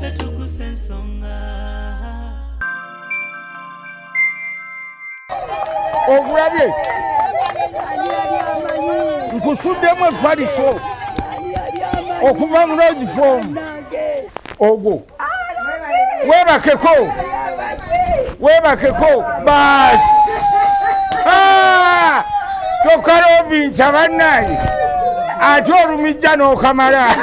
Naffe Tuggussa Enssonga. Ogulabye nkusuddemu effaliso okuva mu lodge form ogwo webakeko baasi tokaloovinca bannaye ate olumijja n'okamala.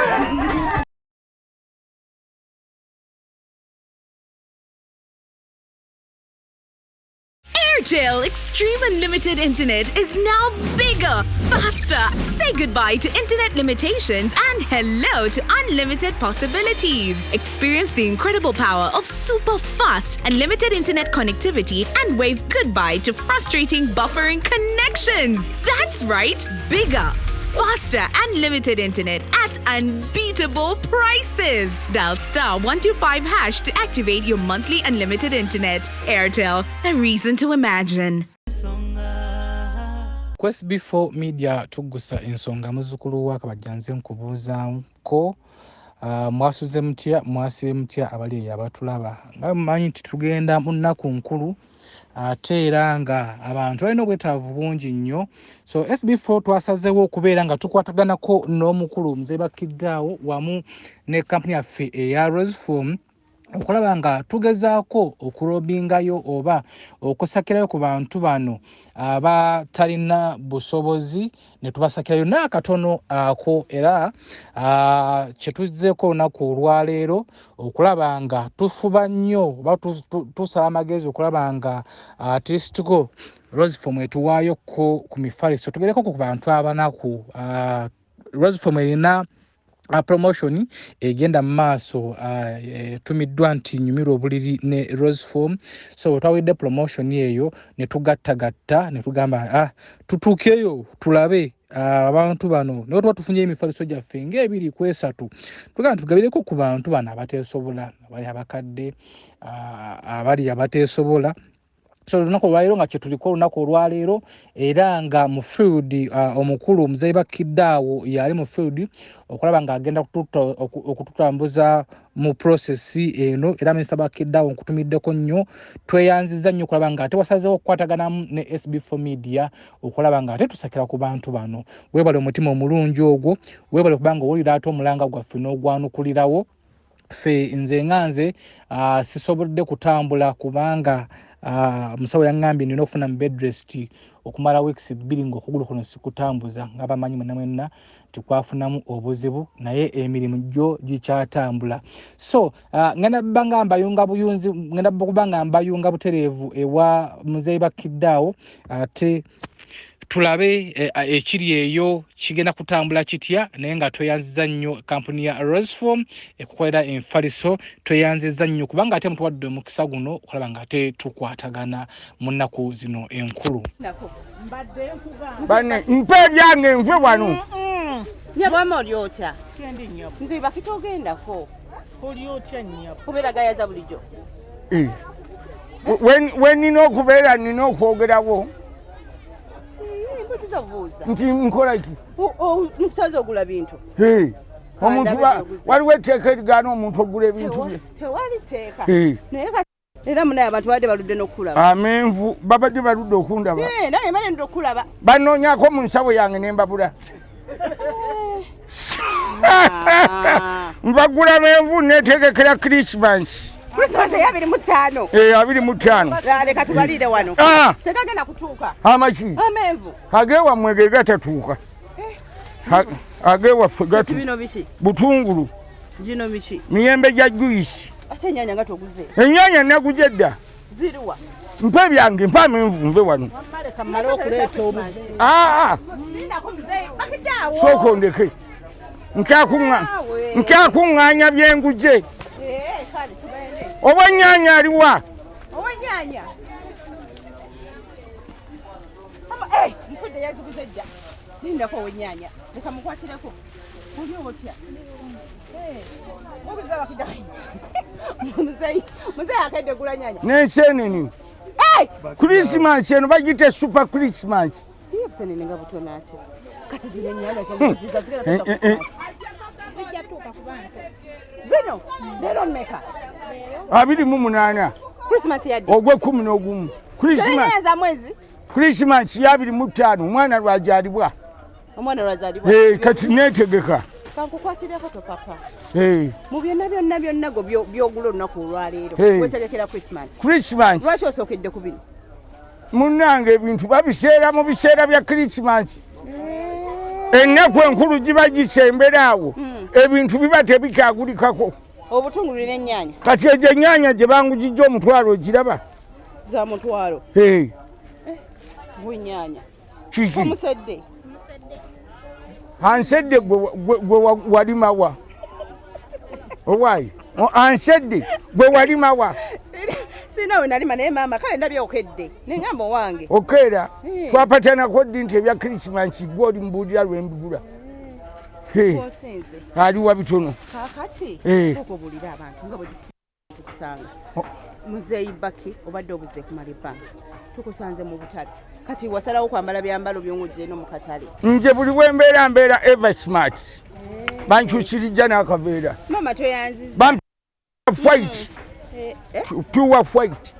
Airtel Extreme Unlimited Internet is now bigger, faster. Say goodbye to internet limitations and hello to unlimited possibilities. Experience the incredible power of super fast unlimited internet connectivity and wave goodbye to frustrating buffering connections. That's right, bigger, faster unlimited internet at unbeatable prices. Dial *125# to activate your monthly unlimited internet. Airtel, a reason to imagine. SB4 Media Tuggussa Enssonga muzzukulu wa Kabajjanze nkubuuzaako mwasuze mutya mwasibe mutya abali abatulaba nga mumanyi nti tugenda mu nnaku nkulu ate era nga abantu balina obwetaavu bungi nnyo. So SB4 twasazeewo okubeera nga tukwataganako n'omukulu Mzee Bakidde wamu ne kampuni yaffe eya Roseform okulaba nga tugezaako okulobingayo oba okusakirayo ku bantu bano abatalina busobozi ne tubasakirayo n'akatono ako era kyetuzzeeko olunaku olwaleero okulaba nga tufuba nnyo oba tusaba amagezi okulaba nga tisituko Roseform etuwaayoko ku mifaliso tugereko ku bantu abanaku. Roseform erina promotion egenda maaso tumiddwa nti nyumira obuliri ne Roseform. So twawedde promotion eyo ne tugattagatta ne tugamba tutuukeyo tulabe abantu bano ne tuba tufunye emifaliso gyaffe ng'ebiri ku esatu tugamba tugabireko ku bantu bano abateesobola abali abakadde abali abateesobola. So lunaku olwaleero nga kyetuliko olunaku olwaleero era nga mu field omukulu Mzee Bakidde yali mu field okulaba nga agenda okututambuza mu process eno era Mr. Bakidde nkutumiddeko nnyo tweyanziza nnyo okulaba nga ate wasazeewo okukwataganamu ne SB4 Media okulaba nga ate tusakira ku bantu bano. Weebale omutima omulungi ogwo, weebale kubanga owulira ate omulanga gwaffe n'ogwanukulirawo. Ffe nze nganze sisobodde kutambula kubanga musawo yangambye nina okufuna mu bed rest okumala weeks 2 ng'okugulu kuno sikutambuza nga bamanyi mwenna tukwafunamu obuzibu naye emirimu gyo gikyatambula. So ngenda kubanga mbayunga buyunzi ngenda kubanga mbayunga butereevu ewa Mzee Bakidde ate tulabe ekiri eyo kigenda kutambula kitya naye nga tweyanziza nnyo kampuni ya Roseform ekukolera enfaliso tweyanziza nnyo kubanga ate mutuwadde omukisa guno okulaba nga ate tukwatagana mu nnaku zino enkulu. Bane mpe byange nve wano nyabwama oli otya nze bakitogendako oli otya nnyabo kubeera gayaza bulijjo wenina okubeera nina okwogerawo nti nkola ki mukisaze ogula bintu omuntu waliwo etteeka erigaana omuntu ogula ebintu bye tewali teeka naye era munaye abantu badde baludde n'okulaba amenvu babadde baludde okundaba naye mbadde ndudde okulaba banoonyaako mu nsawo yange ne mbabula nvagula menvu netegekera Christmas ya 25 25 leka tubalire wano tegagenda kutuuka amaki amenvu agewa mwege gatatuuka agewa fugatu bino biki butungulu gino biki miyembe gya juice ate ennyanya nga toguze ennyanya naguze dda ziriwa mpe byange mpa amenvu nve wano sooka ondeke nkyakuŋŋaanya byenguje oba ennyanya aliwa mfudde yaziguze dda lindako ow'ennyanya leka mukwatireko oli otya mubiza Bakidde muzeyi akedde gula nyanya n'enseenene Christmas eno bagite super Christmas ensenene nga butono ate kati zino ennyanya zigatuka Zino lero mmeka 28 Christmas yadde ogwe 11 Christmas mwezi Christmas ya 25 mwana lwajalibwa omwana lwazalibwa kati netegeka kankukwatirako to papa mu byonna go byogula olunaku olwaleero wetegekera Christmas lwaki osookedde ku bino munnange ebintu babiseera mu biseera bya Christmas ennaku enkulu giba gisemberaawo ebintu biba tebikyagulikako obutungulu n'ennyaanya kati egyo ennyaanya gye bangugijja omutwalo ogiraba za mutwalo gw'ennyaanya kiki omusedde ansedde gwe walimawa owaayi ansedde gwe walimawa sina we nalima naye maama kale ndabye okedde neŋŋamba owange okeera twapatanako ddi nti ebya Christmas gwe oli mbuulira lwembigula aliwa bitono kakati okubulira abantu nga bwe tukusanga muzeeyi Baki obadde obuze kumala ebbanga tukusanze mu butale kati wasalawo kwambala byambalo byongujja eno mu katale nje buli mbeera eva smart bankyukirijja n'akaveera mama toyanziza white pure white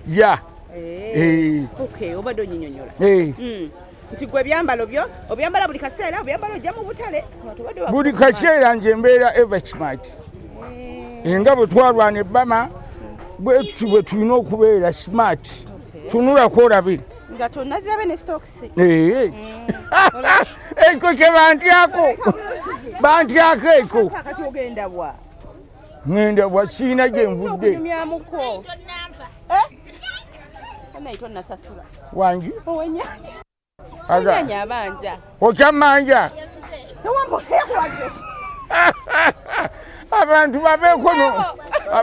yeah okay obadde onyinyonyola nti gwe byambalo byo obyambala buli kaseera obyambala ojja mu butale buli kaseera nje mbeera eva smart nga bwe twalwana ebbama bwetuti bwe tulina okubeera smart tunulako olabe nga tonazabe ne stocks eko ke bantyako eko kati ogenda bwa ngenda bwa kiina gye nvudde okunyumyamuko anaitwa nasasula wangi owenya abanja okyamanja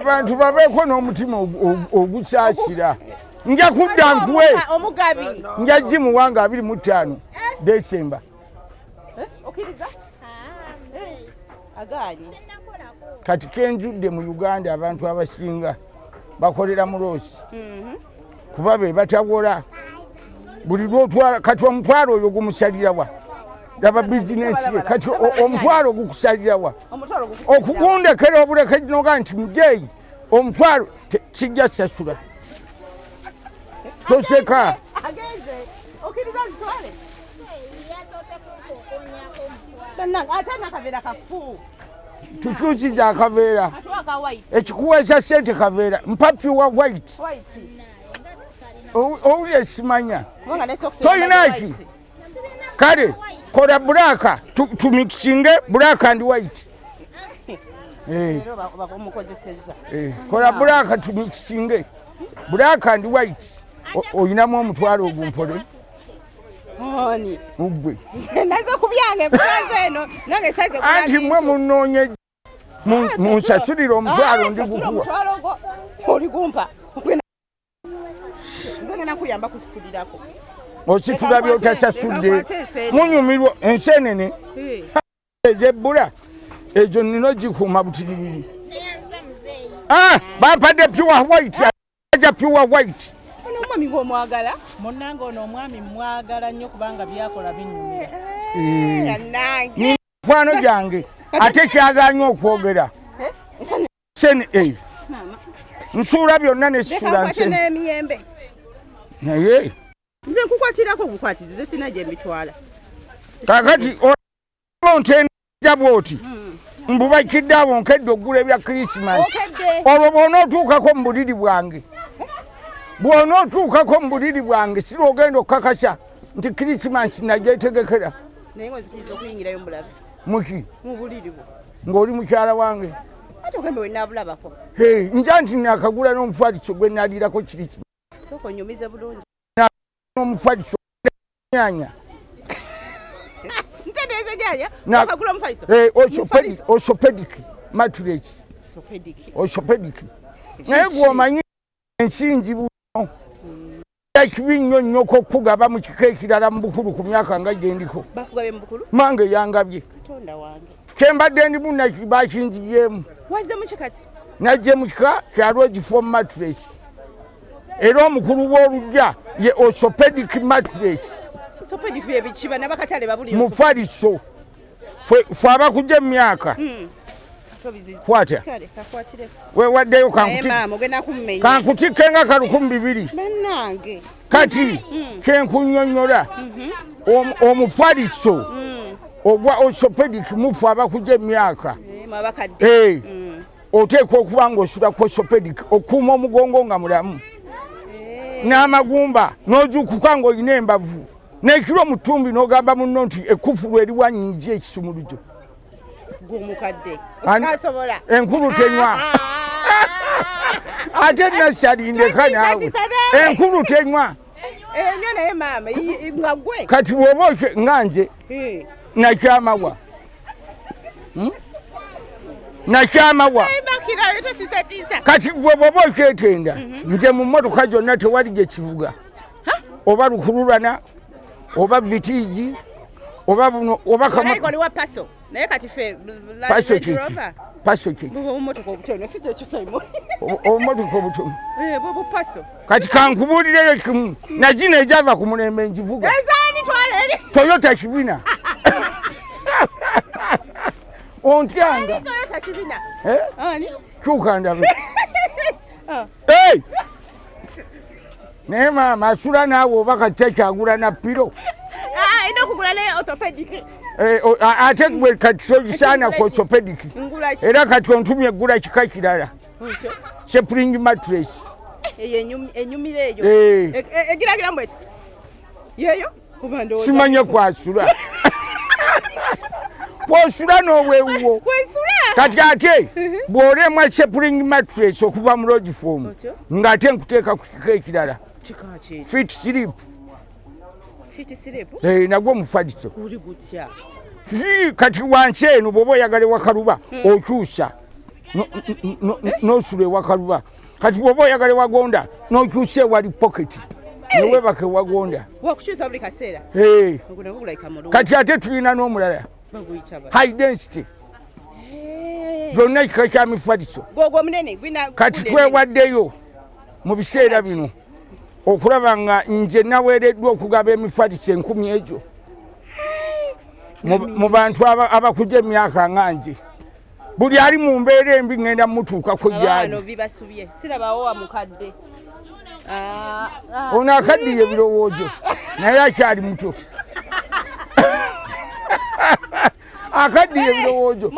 abantu babeeko n'omutima ogukyakira nja kudda nkuwe omugabi nja gimuwanga 25 December okiriza aganye kati kenjudde mu Uganda abantu abasinga bakolera mu Rosi kuba be batawola buli lwotwala kati omutwalo oyo gumusalirawa daba bizinesi ye kati omutwalo gukusalirawa okugundekera obuleke noga nti mujeyi omutwalo kijja sasula toseka ageze okiriza zitwale bananga atana kavera kafu tukyukiza akaveera ekikuweesa sente kaveera mpapi wa white owuli ekimanya tolinaki kale kola bulaka tumikisinge black and white kola bulaka tumikisinge black and white oyinamu omutwalo ogumpole ugwe anti mwe munoonye munsasulire omutwalo ndi gukuwa ositula byotasasudde munyumirwa ensenene ezebbula ezo nino gikuuma butiribiri bampadde pure white aja pure white omwami gw'omwagala munnange ono omwami mwagala nnyo kubanga byakola binyumira mikwano gyange ate kyaganya okwogera nsuula byonna nesisuula n'emiyembe naye nze nkukwatirako obukwatizize sina gye mbitwala kakati ontenja bwoti mbubakidde abo nkedde oggula ebya Christmas olwo bw'onootuukako mu buliri bwange sira ogenda okukakasa nti Christmas nagyetegekera naye ng'ozikiriza okuyingirayo mbulabe muki mu buliri bwo ng'oli mukyala wange ate ogembe wennaabulabako nja nti nakagula n'omufaliso gwe naliirako Christmas sooka onyumize bulungi n'omufaliso nyanya ntendereza nyanya okagula omufaliso orthopedic mattress orthopedic naye gwomanyi ensingi buno ekibi nnyo nnyoko okugaba mu kika ekirala mu bukulu ku myaka nga gyendiko bakugabye mu bukulu mange yangabye katonda wange kyembadde ndi bunaki bakinziyeemu wazze mu kikati najje mu kika kya Roseform mattress era omukulu w'olujja ye orthopedic mattress orthopedic bye bikiba n'abakatale babuli mufaliso fwe abakujja emyaka kwata wewaddeyo kankutikke nga kalukumi 2 kati kenkunyonyola omufaliso ogwa orthopedic mufu abakuja emyaka oteeka okuba ng'osula ku orthopedic okuuma omugongo nga mulamu n'amagumba n'ojukuka ng'olina embavu n'ekiro mu ttumbi n'ogamba munno nti ekkufulu eriwa nnyingi ekisumuluzo enkulu tenywa ate nasalindeka naawe enkulu tenywa kati bw'oba nganje nakyamawa kati gwe bw'oba okyetenda nze mu mmotoka gyonna tewali gye kivuga oba lukululana oba vitigi oba buno oba paso ki obumotoka obutono kati kankubuulireyo kimu nagino egyava ku mulembe ngivuga toyota kibina ontyanga kyuka ndabe naye maama asula naawe oba kati takyagula na piro ate gwe kati togisaana ku orthopedic era kati ontumye eggula kika kirala spring mattress simanye kwasula bw'osula n'obwewuwo kati ate bw'olemwa spring mattress okuva mu lodgeform ng'ate nkuteeka ku kika ekirala fit slip nagwo mufaliso kati wansi eno bw'oba oyagala ewakaluba okyusa n'osula ewakaluba kati bw'oba oyagala ewagonda n'okyusa ewali poketi newebaka ewagonda kati ate tulina n'omulala high density zonna kika kya mifaliso kati twewaddeyo mu biseera bino okulaba nga nje naweereddwa okugaba emifaliso 1000 egyo mu bantu abakuja emyaka nga nje buli ali mu mbeera embi ŋŋenda mutuukako gyali ono akaddiye ebirowoozo naye akyali muto akaddiye ebirowoozo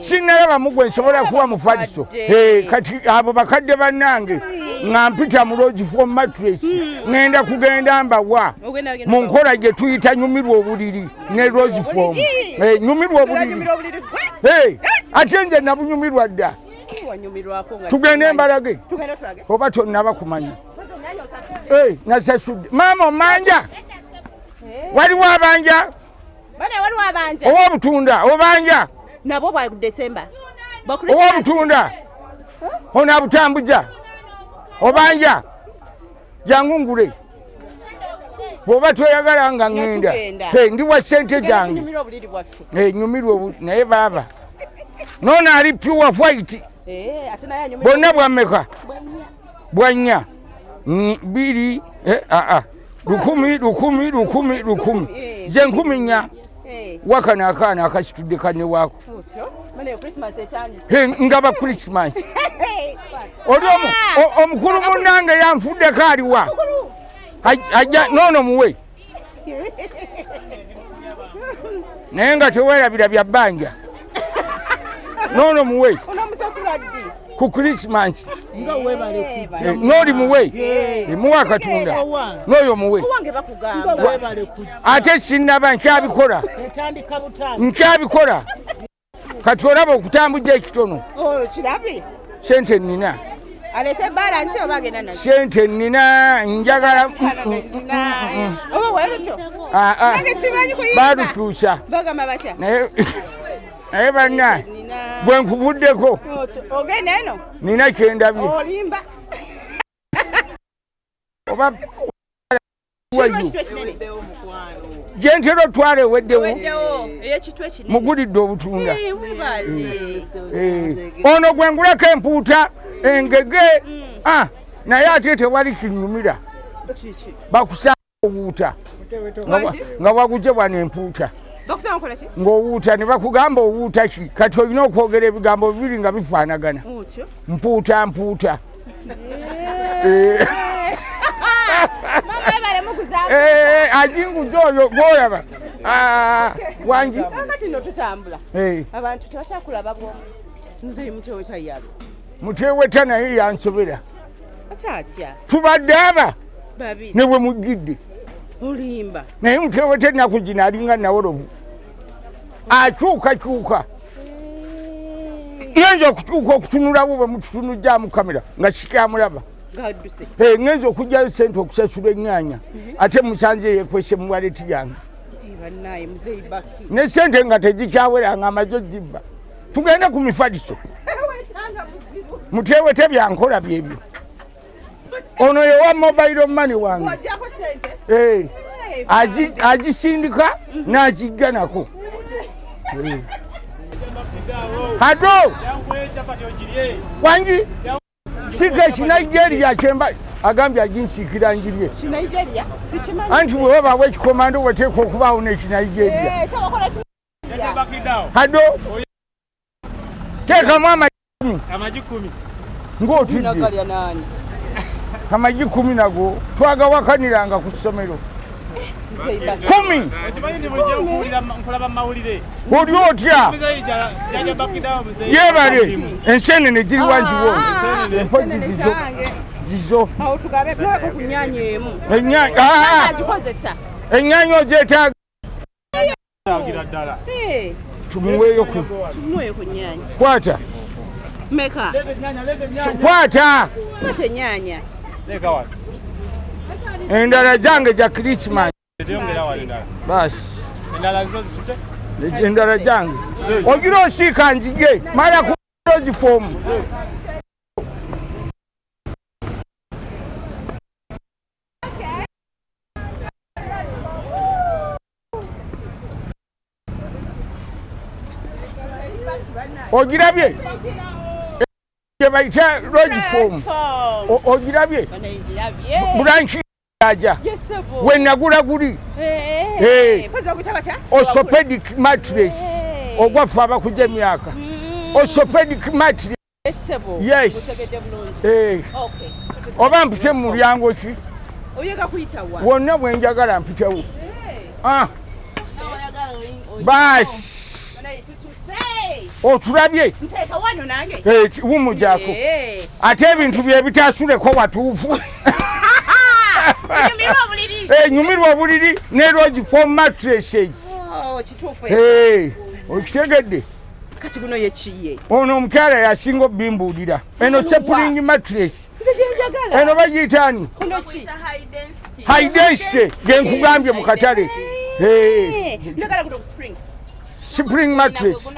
sinnalaba mugwe nsobola kuba mufaliso kati abo bakadde bannange nga mpita mu lodgeform mattress ŋŋenda kugenda mbawa mu nkola gye tuyita nyumirwa obuliri ne lodgeform nyumirwa obuliri ate nze nabunyumirwa dda tugende embalage oba tonnaba kumanya nasasudde maama omanja waliwo abanja ow'obutunda obanja nabo bwa December ow'obutunda ono abutambuja obanja jangu ngule bw'oba toyagala nga ŋŋenda ndi wa ssente gyange nyumirwa naye baaba noono ali pure white bonna bwammeka bwannya 2 lukumi ze 10 wakana akaana akasitudde kane waako nga ba Christmas oli omukulu munnange yanfuddeko aliwa ajja noono muwe naye nga teweerabira bya bbanja noono muwe ku Christmas n'oli muwe muwa Katonda n'oyo muwe ate sinnaba nkyabikola kati olaba okutambuja ekitono sente nnina sente nnina njagala baalukyusa naye banna bwe nkuvuddeko nina kyendabye oba gye ntera otwala eweddewo mugulidde obutunda ono gwe ngulako empuuta engege naye ate tewali kinyumira bakusanga obuuta nga waguje bwana empuuta bakusanga kola ki ng'owuuta ne bakugamba owuuta ki kati olina okwogera ebigambo bibiri nga bifaanagana mpuuta ajinguze oyo gwolaba wangi kati no tutambula abantu tebakyakulaba bwomu nze muteweta yalo muteweta naye yansobera atatya tubadde aba babiri ne bwe mugidde olimba naye muteweta ennaku gino alinga nawolovu akyukakyuka ngenza okukyuka okutunulawo bwe mututunujjaamu kamera nga kikyamulaba ngenza okugyayo sente okusasula ennyanya ate musanze yekwese mu waleti yange ne sente nga tegikyaweranga amajo gibba tugende ku mifaliso mutewete byankola byebyo ono yewa mobile money wange agisindika n'agigga nako hado wangi sika Nigeria chemba agambye aginsikira njirye Nigeria sichimanyi anti wewe bawe ekikomando weteeka okubaawo ne Nigeria hado teeka mama amaji 10 ng'otudde amaji 10 nago twagawakaniranga ku ssomero 10 oli otya yebale ensenene ziri wanjiwo empozi zizo ennyanya ogyetaaga tumuweeyo kwata kwata endala zange ja Christmas basi endala zange ogira osiika njige mala ku fomu ogirabye yebayita lodge form ogirabye bulanki yaja wenagula guli orthopedic mattress ogwafu abakuja emyaka orthopedic mattress yes oba mpite mu mulyango ki wonna bwenjagala mpitewo basi otulabye wumu gyako ate ebintu bye bitasuleko watuufu nyumirwa obuliri ne lodge form mattresses okitegedde kati guno yekiye ono omukyala yasinga obimbuulira eno sepring mattress eno bagiyitaani high density genkugambye mu katale spring mattress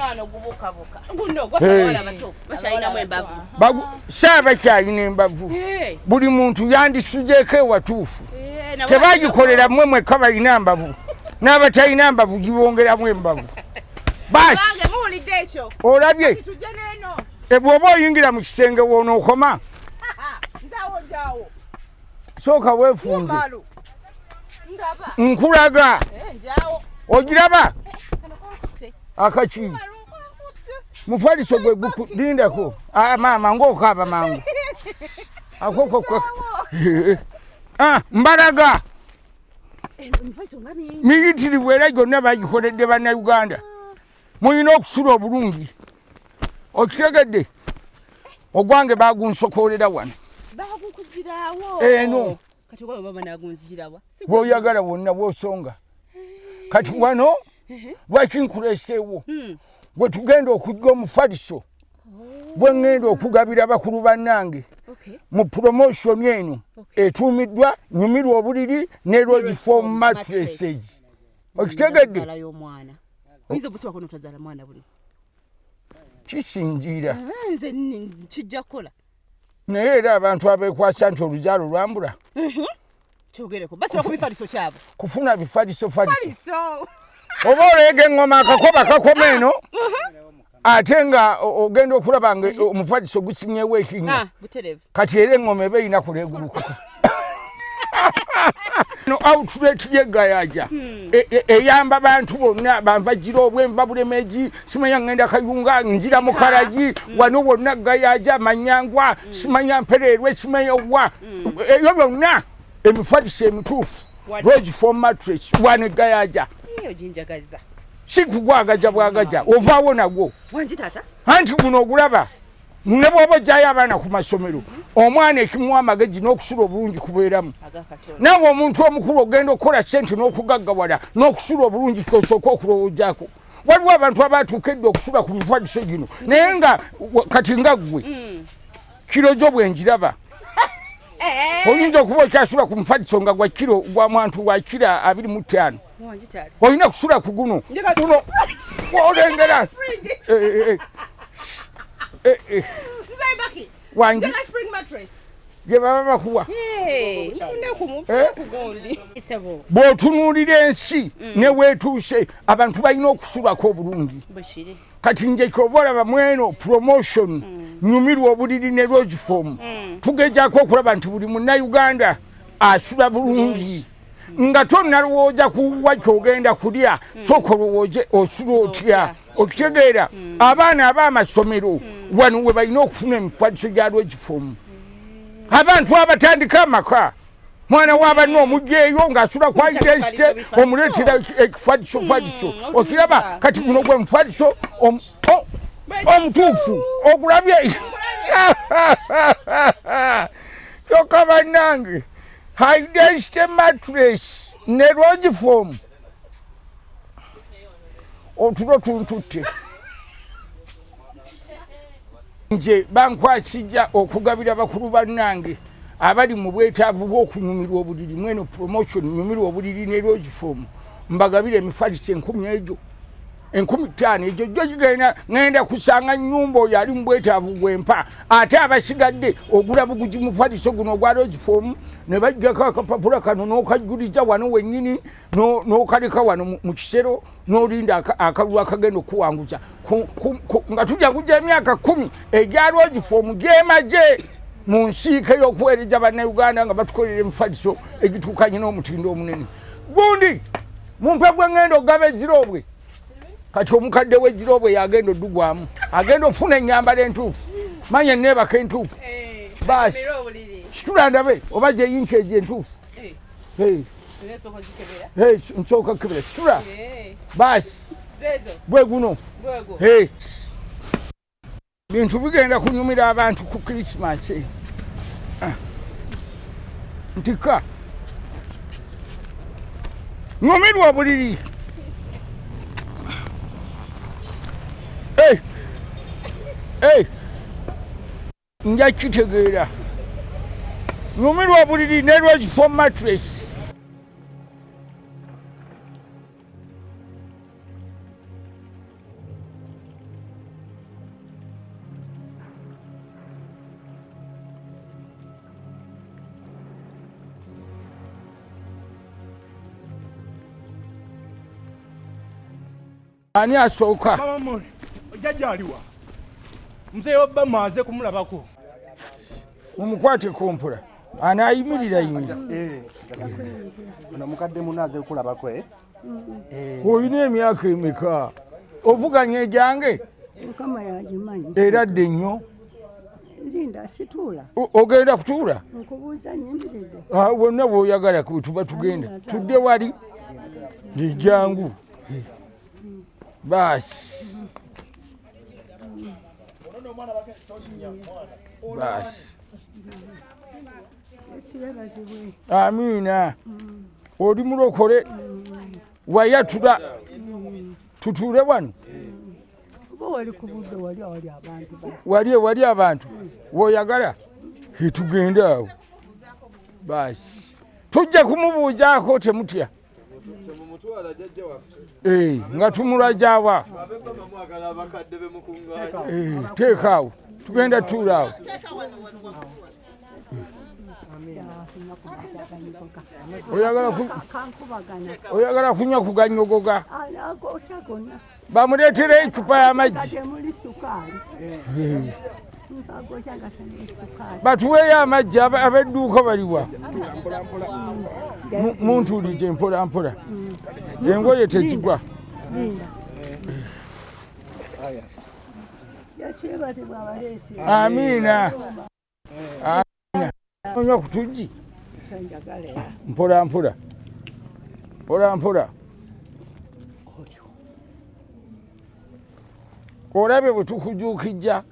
saabakyalina embavu buli muntu yandisujeeko ewatuufu tebagikolera mmwe mwekka balina mbavu n'abatalina mbavu gibongeramu embavu basi olabye bw'oba oyingira mu kisenge woonookoma sooka weefunze nkulaga ogiraba akaki mufaliso gwe lindako maama ng'okaaba mangu akokokwa mbalaga miyitirivu era gyonna bagikoledde bannayuganda mulina okusula obulungi okitegedde ogwange bagunsokoolera wano eno bw'oyagala wonna bw'osonga kati wano lwaki nkuleeseewo bwe tugenda okujja omufaliso bwe ŋŋenda okugabira bakulu bannange mu promotion eno etuumiddwa nyumirwa obuliri ne lodge form mattresses okitegedde kisingiira naye era abantu abeekwasa nti oluzaalo lwambula kufuna bifaliso oba oleega eŋŋoma akakoba kakoma eno ate nga ogenda okulaba nga omufaliso gusimyewo ekinnya kati era eŋŋoma eba erina kuleegulukuka no outlet yegayaja eyamba bantu bonna banvajira obwenva bulemeji simanya ngenda kayunga njira mukaraji wano bonna gayaja manyangwa simanya mpererwe simanya wa eyo byonna emifadise emitufu roge for matrix wane gayaja iyo jinjagaza sikugwagaja bwagaja ovaawo nagwo wanji tata anti guno ogulaba ne bw'oba ojjayo abaana ku masomero omwana ekimuwa amagezi n'okusula obulungi kubeeramu nawe omuntu omukulu ogenda okukola ssente n'okugaggawala n'okusula obulungi kosooka okulowoozaako waliwo abantu abaatuukedde okusula ku mifadiso gino naye nga kati nga ggwe kiro gyo bwenjiraba oyinza okuba okyasula ku mufadiso nga gwa kiro gwa mwantu wa kiro 25 olina kusula ku guno olengera wangi gye baba bakuwa bw'otunuulira ensi ne weetuuse abantu balina okusulako obulungi kati nje kyova olaba mweno promotion nyumirwa obuliri ne rogeform tugejako okulaba nti buli munnayuganda asula bulungi nga tonnalowooza kuwa kyogenda kulya sooka olowooze osula otya okitegeera abaana ab'amasomero wano we balina okufuna emifadiso gya rogeform abantu abatandika amaka mwana w'abanne omugyeyo ng'asula ku identity omuleetera ekifadiso okiraba kati guno gwe mufadiso omutuufu ogulabye kyokka bannange identity matress ne rogeform otulo tuntutte nje bankwasijja okugabira bakulu bannange abali mu bwetaavu bw'okunyumirwa obuliri mweno promotion nyumirwa obuliri ne rogeform mbagabire emifaliso 10 egyo 15 egyo gyo gigenda ngenda kusanga nnyumba oyo ali mu bwetaavu gwempa ate abasigadde ogula buguji mufaliso guno ogwa rogeform ne bajjako akapapula kano n'okajjuliza wano wennyini n'okaleka wano mu kisero n'olinda akalulu akagenda okuwanguza nga tujja kujja emyaka 10 egya rogeform gyemaje mu nsiike y'okuweereza bannayuganda nga batukolera emifaliso egituukanye n'omutindo omunene gundi mumpe gwe ngenda ogaba egiroobwe kati omukadde w'egiroobwe yagenda oddugwamu agenda ofuna ennyambala entuufu manya neebaka entuufu baasi kitula ndabe oba gyeyinka egyo entuufu nsooka kebera kitula baasi bwe guno bintu bigenda kunyumira abantu ku krisimasi ntika nyumirwa obuliri nja kitegeera nyumirwa obuliri ne rogeform matress ani asooka ojjajja aliwa mzee obba maze kumulabako mumukwate kompula anayimirira ono mukadde munaze kulabako olina emyaka emeka ovuganya egyange mukama yagimanyi era dde nnyo linda situula ogenda kutuula nkubuuza nyimiridde bonna bw'oyagala tuba tugenda tudde wali ejjangu baasi baasi amiina oli mulokole wayatula tutuule wano wali abantu woyagala etugenda awo baasi tujja kumubuuzaako temutya nga tumulwajawa teeka awo tugenda tuula awo oyagala kunywa kuganyogoga bamuleetera ecupa y'amaggi batuweeyo amaggi ab'edduuka baliwa muntuulije mpola mpola engoye tekigwa amiina onywa ku tuggi mpola mpola mpola mpola olabye bwe tukujuukijja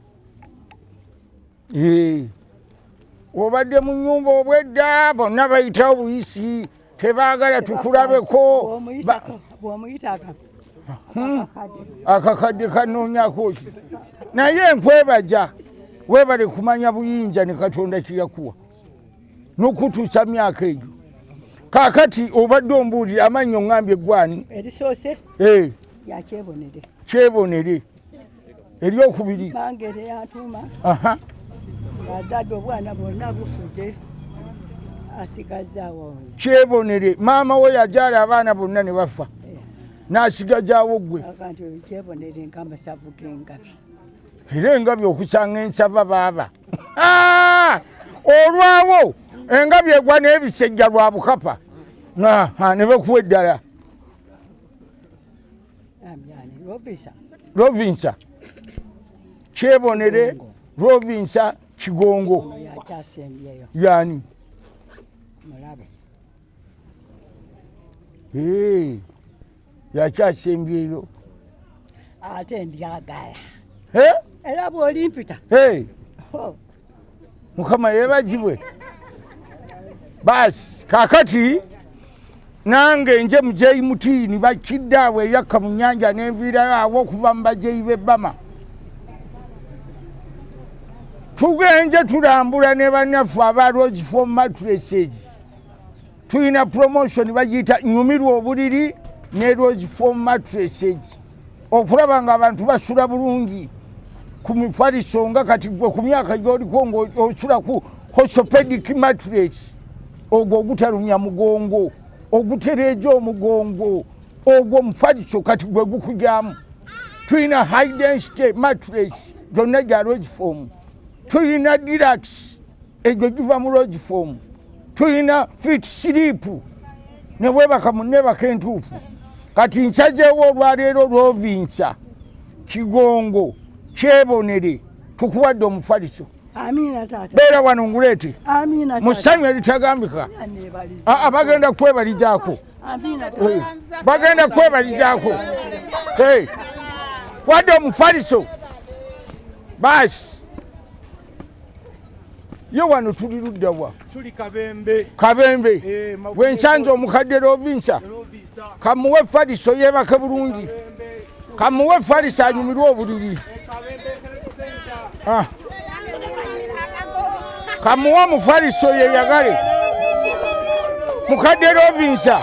obadde mu nnyumba obwedda bonna bayitawo buyisi tebaagala tukulabeko akakadde kanoonyako ki naye nkwebaja weebale kumanya buyinja ne Katonda kiyakuwa n'okutuusa myaka egyo kaakati obadde ombuulira amannyo ŋŋambye eggwani erisoose yakyebonere kyebonere eryokubiri bangere yatuuma azadde obwana bwonna bufudde asigazaawo kyebonere maama we yajaala abaana bonna ne bafa n'asigazaawo ggwe akanti kyebonere ng'amasavu g'engabi era engabi okusanga ensava baaba olwawo engabi egwa n'ebisejja lwa bukapa ne bekuwa eddala Lovinsa kyebonere Lovinsa Kigongo yani yakyasembyeyo ate ndyagala era bw'olimpita mukama yeebagibwe basi kaakati nange nje mujeyi mutiini bakidde awo eyakka mu nnyanja n'enviirayo awo okuva mu bajeyi b'ebbama tugenje tulambula ne bannaffe aba Lodge for Mattresses tulina promotion bagiyita nyumirwa obuliri ne Lodge for Mattresses okulaba ng'abantu basula bulungi ku mifaliso nga kati gwe ku myaka gy'oliko ng'osula ku orthopedic mattress ogwo ogutalumya mugongo ogutereeja omugongo ogwo mufaliso kati gwe gukujyamu tulina high density mattress gyonna gya Lodge Form tulina Deluxe egyo giva mu Lodge Form tulina Fit Sleep ne bwebaka munnebaka entuufu kati nkyajeewo olwaleero Lovinsa Kigongo kyebonere tukuwadde omufaliso amina taata beera wano nguleete amina taata musanyu eritagambika bagenda kwebalijaako amina taata bagenda kwebalijaako wadde omufaliso basi ye wano tuli luddawa tuli kabembe bwensanze omukadde Lovinsa kamuwe faliso yeebake bulungi kamuwe faliso anyumirwe obuliri kamuwe omufaliso yeyagale mukadde Lovinsa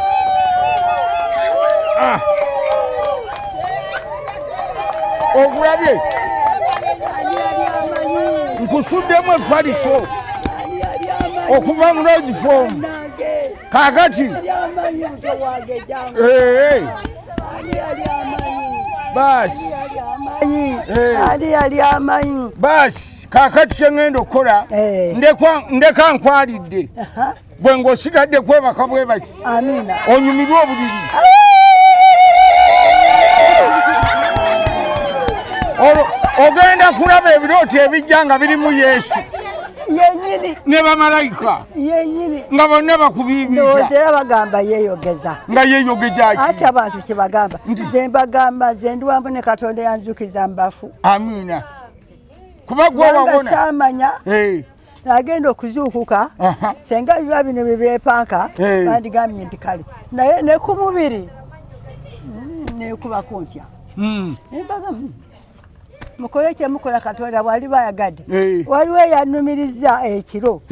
ogulabye nkusuddemu efaliso okuva mu Lodge Form kaakati basi yali amanyi basi kaakati kyengenda okukola ndeka nkwalidde bwe ng'osigadde kwebaka bwebaki amina onyumirwe obuliri ogenda kulaba ebirooto ebijja nga birimu Yesu yenyini ne bamalayika yenyini nga bonna bakubiibija ndowooza bagamba yeeyogeza nga yeeyogeza ki ate abantu kyebagamba ze mbagamba ze ndi wamu ne Katonda yanzukiza mu bafu amiina kuba gwe wabona kyamanya agenda okuzuukuka senga biba bino byebeepanka bandigambye nti kale naye ne ku mubiri neekubako ntya nembaga mukole kyemukola Katonda bwali bayagadde waliwo eyanumiriza ekiro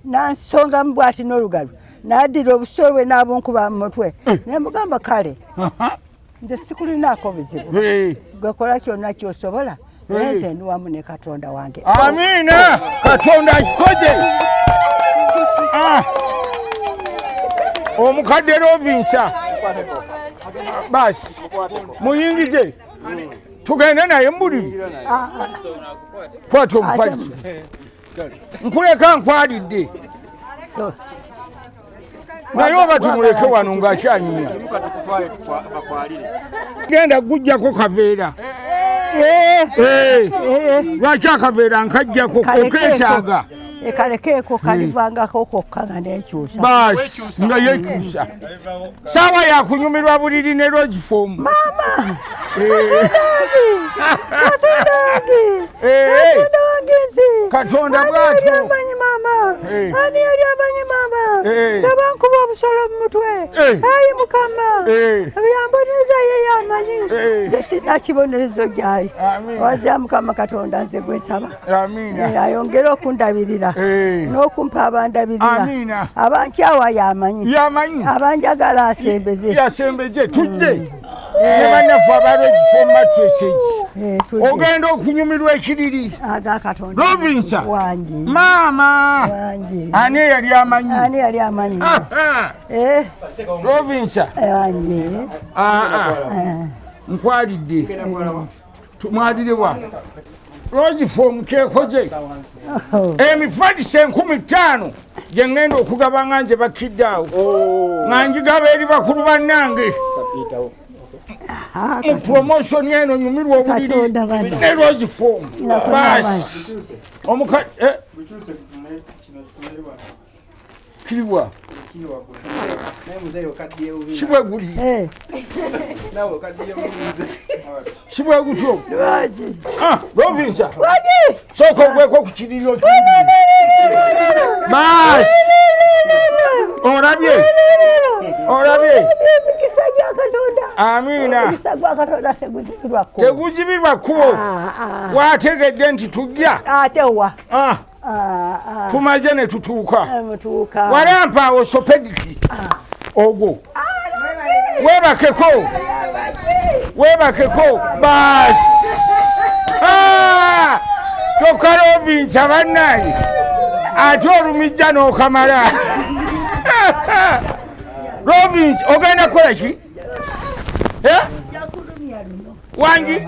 nansongamu bw'ati n'olugalo n'addira obusolwe n'abunkuba mu mutwe nemugamba kale nze sikulinaako buzibu gwekola kyonna kyosobola nze ndi wamu ne Katonda wange amiina Katonda akikoze omukadde Lovinsa basi muyingize tugende naye mbuliri kwata omufaliso nkuleka nkwalidde naye oba tumuleke wano ng'akyanyumya genda gujjako kaveera lwaki akaveera nkajjako okeetaaga ekalekeeko kalivangako kokka nga nekyusa basi nga yekyusa saawa yakunyumirwa buliri ne logifoomu mama katonda bwatyo amanyi mama ani yali amanyi mama gabankuba obusolo mu mutwe ayi mukama byamboneza ye yamanyi sina kibonerezo gyali wazira mukama katonda nze gwesaba ayongere okundabirira n'okumpa abandabirira abankyawa yamanyi abanjagala asembeze yasembeje tujje ne bannaffe abalogifo matressage ogenda okunyumirwa ekiriri Lovinsa maama ani yali amanyi Lovinsa nkwalidde tumwalirewa logifo mukeekoje emifadise 50 gye ŋŋenda okugaba nga nze Bakidde awo nga njigaba eri bakulu bannange mu promotion eno nyumirwa obuliri ne logifo basi kiribwa shibwe guli shibwe gutyo Lovinsa soko gweko ku kiriro basi orabye amina teguzibirwa kkubo wategedde nti tujja atewa tumaze ne tutuuka walampa awo sopediki ogwo webakeko basi kyokka Lovinsa bannaye ate olumijja n'okamala Lovinsa ogenda kukola ki wangi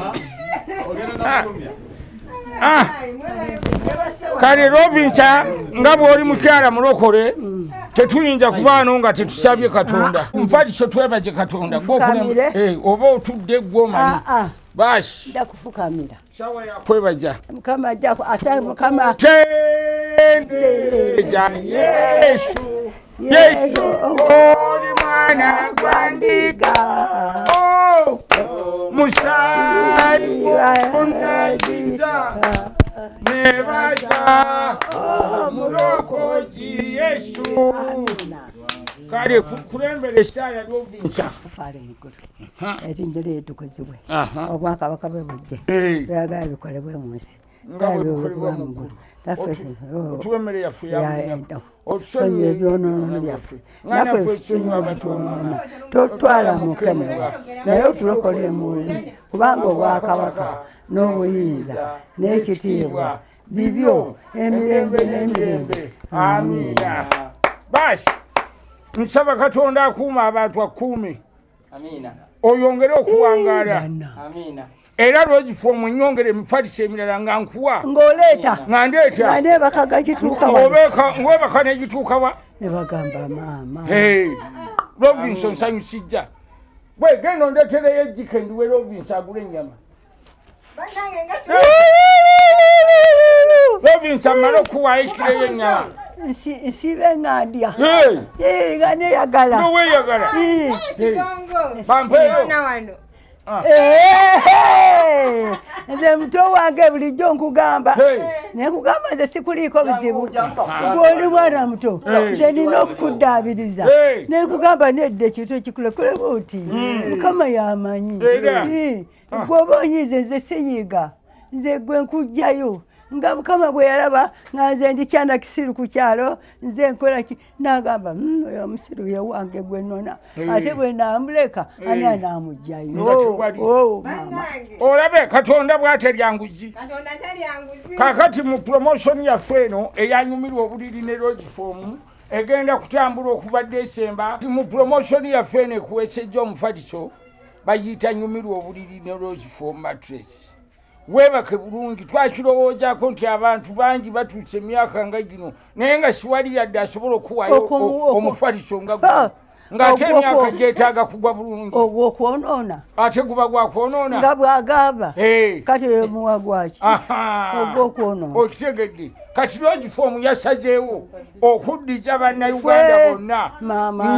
kale Lovinsa nga bw'oli mukyala mulokole tetuyinza kubaano nga tetusabye Katonda nfaliso twebaje Katonda oba otudde gwomanyi basi ndakufukamira sawa yakwebaja mukama ate mukama Yesu oli mwana gwandiga musayi onagiza nebaja omulokozi Yesu kale kulembere esaala Lovinsa eti njole etukozibwe obwakabaka bwe bujje byagala bikolebwe mu nsi tuwemere yaffe otusonyiwe ebyonoono byaffe naffe tusonyiwa batwonoona totwala mukemerwa naye otulokole mubi kubanga obwakabaka n'obuyinza n'ekitiibwa bibyo emirembe n'emirembe amiina basi nsaba Katonda akuuma abantu akuume oyongere okuwangaala era lwegifo munyongere emifaliso emirala nga nkuwa ng'oleeta nga ndeeta nga nebakaga gituuka ng'ebaka negituuka wa ne bagamba maama Lovinsa nsanyusijja bwe genda ondeetereyo ejjike ndiwe Lovinsa agula ennyama Lovinsa mmale okuwaayo ekireyo ennyama nsibe nga ndya nga neyagala noweyagala bampeeyo nze muto wange bulijjo nkugamba nekugamba nze sikuliiko bizibu gwoli mwana muto nze nina okukuddaabiriza nekugamba nedda ekintu ekikulekuleba oti mukama yamanyi gwoba onyize nze sinyiga nze gwe nkugjayo nga mukama bwe yalaba nga nze ndi kyana kisiru ku kyalo nze nkolaki nagamba oyo omusiru ye wange gwe nona ate bwe namuleka ani anaamugjayo olabe Katonda bw'ateryanguzi kakati mu promotion yaffe eno eyanyumirwa obuliri ne logifoomu egenda kutambula okuva Desemba mu promotion yaffe eno ekuweesejja omufaliso bayita nyumirwa obuliri ne SB4 mattress. Weebake bulungi twakirowoozaako nti abantu bangi batuuse emyaka nga gino naye nga siwali yadde asobola okuwayo omufaliso nga gwo ng'ate emyaka gyetaaga kugwa bulungi. Ogw'okwonoona ate guba gwa kwonoona nga bw'agamba kati emuwa gwaki ogw'okwonoona okitegedde. Kati SB4 yasazeewo okuddiza bannayuganda bonna.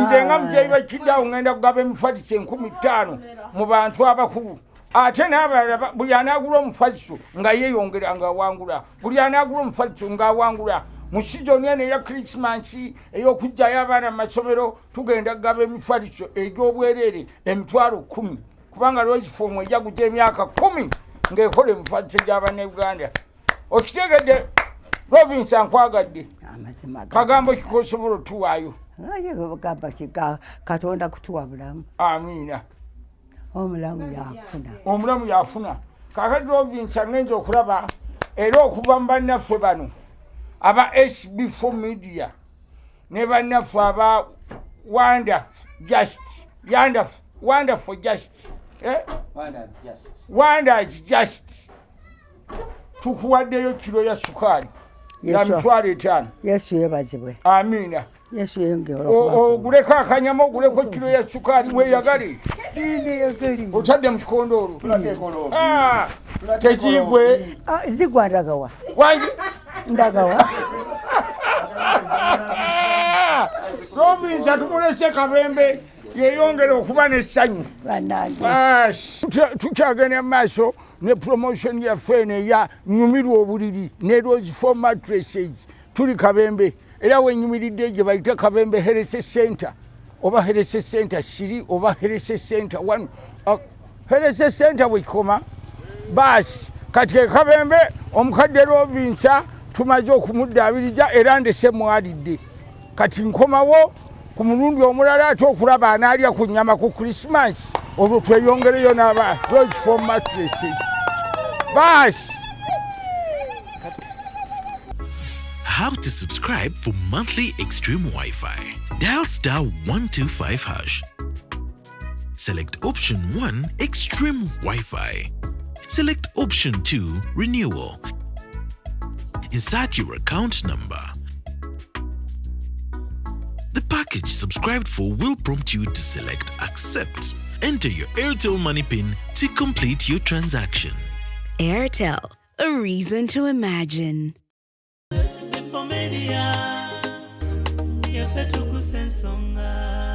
Nze nga muzeeyi Bakidde ngenda kugaba emifaliso 5000 mu bantu abakulu. Ate n'abalala buli anaagula omufaliso nga yeeyongera nga awangula, buli anaagula omufaliso nga awangula. Mu sizoni eno eya Krismasi ey'okugyayo abaana mu masomero tugenda kugaba emifaliso egy'obwereere 10,000 kubanga SB4 ejja kuza emyaka 10 ng'ekola emifaliso gy'abannayuganda. Okitegedde Lovinsa nkwagadde kagambo kikosobola otuwaayo. Katonda kutuwa bulamu. Amiina. Omulamu yafuna. Kakati Lovinsa ngenza okulaba era okuva mu bannaffe bano aba SB4 Media ne bannaffe aba Wonders Just tukuwaddeyo kilo ya sukali ya 5. Yesu yebazibwe. Amiina. Yesu yengera oguleko akanyama oguleko kilo ya sukali weeyagale otadde mu kikondoolo tekigwe zigwa ndagawa Lovinsa tumulese Kabembe yeyongera okuba n'essanyu. Tukyagenda mu maaso ne promotion yaffe eno eya nyumirwa obuliri ne SB4 mattresses. Tuli Kabembe era wenyumiridde gye bayita Kabembe Health Center oba Health Center Shiri oba Health Center 1 Health Center wekoma basi kati Kabembe omukadde Lovinsa tumaze okumuddaabiriza era ndese mwalidde kati nkomawo ku mulundi omulala ate okulaba anaalya ku nnyama ku Krismasi olwo tweyongereyo n'aba SB4 mattresses basi. How to subscribe for monthly Extreme Wi-Fi. Dial *125#. Select option 1, Extreme Wi-Fi. Select option 2, Renewal. Insert your account number. The package subscribed for will prompt you to select Accept. Enter your Airtel money PIN to complete your transaction. Airtel, a reason to imagine. SB4 Media, Tuggussa Enssonga.